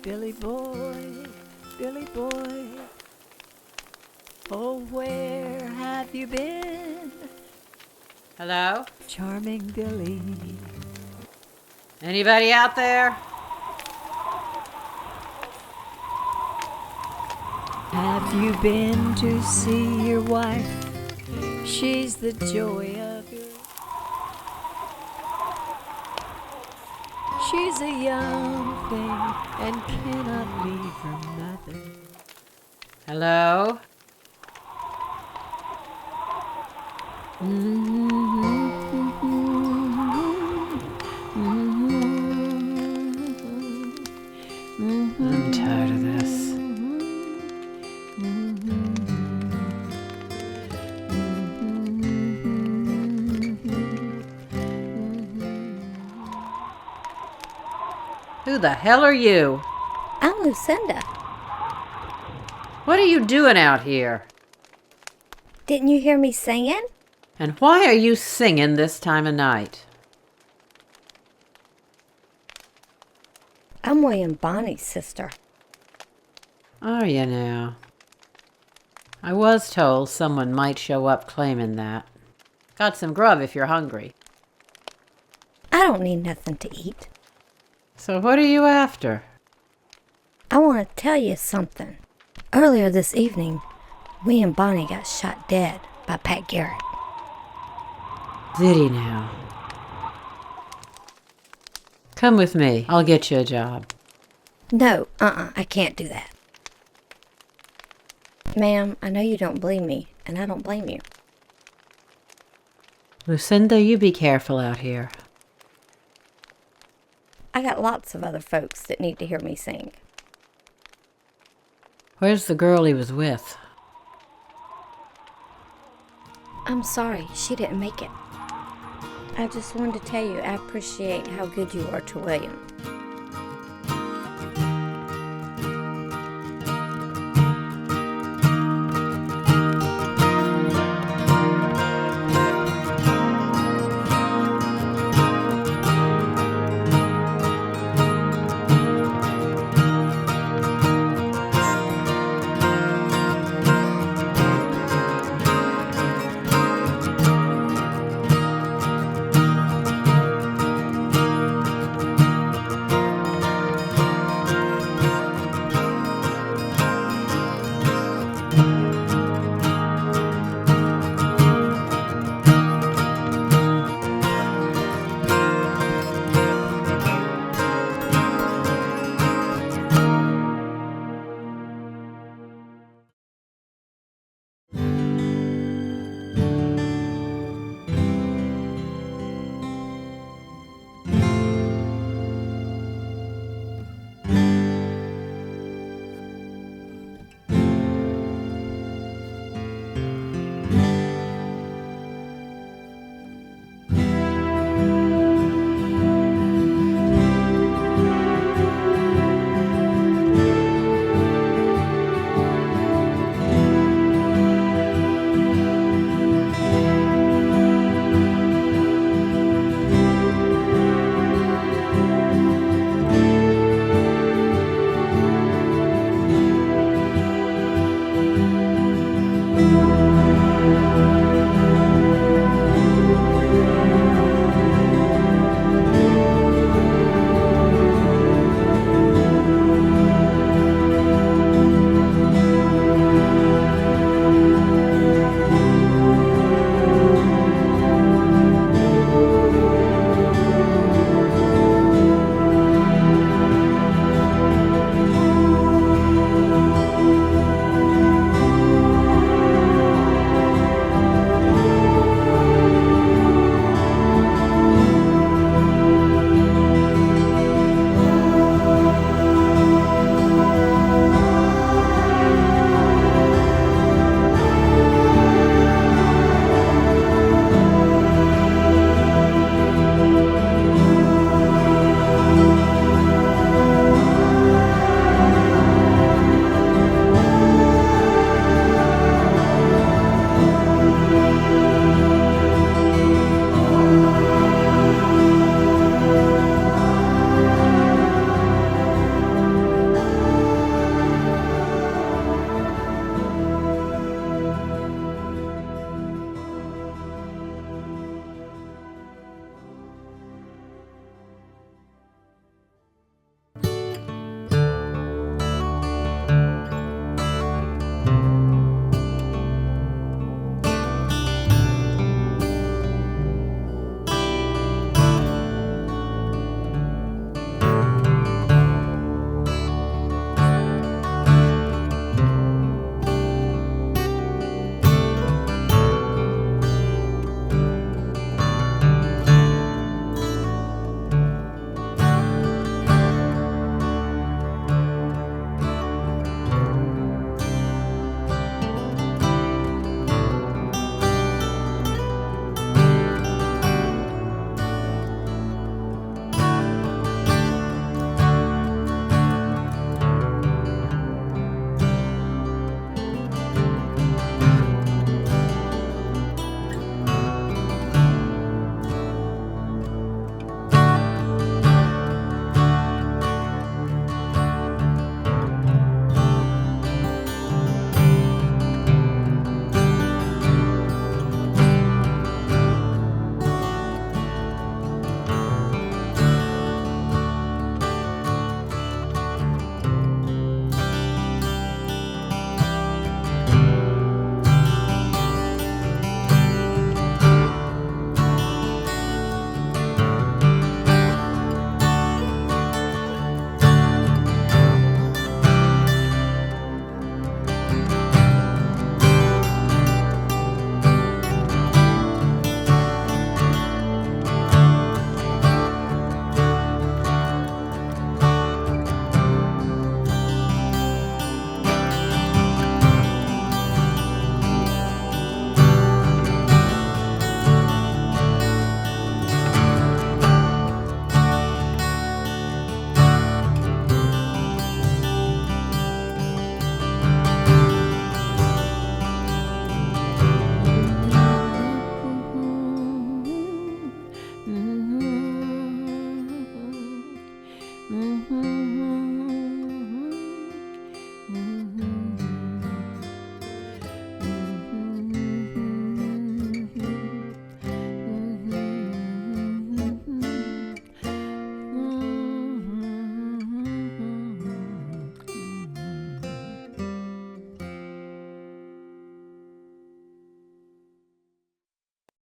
Billy boy, Billy boy, oh, where have you been? Hello? Charming Billy. Anybody out there? Have you been to see your wife? She's the joy of your... She's a young thing and cannot leave her mother. Hello? I'm tired of this. Who the hell are you? I'm Lucinda. What are you doing out here? Didn't you hear me singing? And why are you singing this time of night? I'm William Bonnie's sister. Are you now? I was told someone might show up claiming that. Got some grub if you're hungry. I don't need nothing to eat. So what are you after? I want to tell you something. Earlier this evening, William Bonnie got shot dead by Pat Garrett. Did he now? Come with me. I'll get you a job. No, I can't do that. Ma'am, I know you don't believe me, and I don't blame you. Lucinda, you be careful out here. I got lots of other folks that need to hear me sing. Where's the girl he was with? I'm sorry, she didn't make it. I just wanted to tell you I appreciate how good you are to William.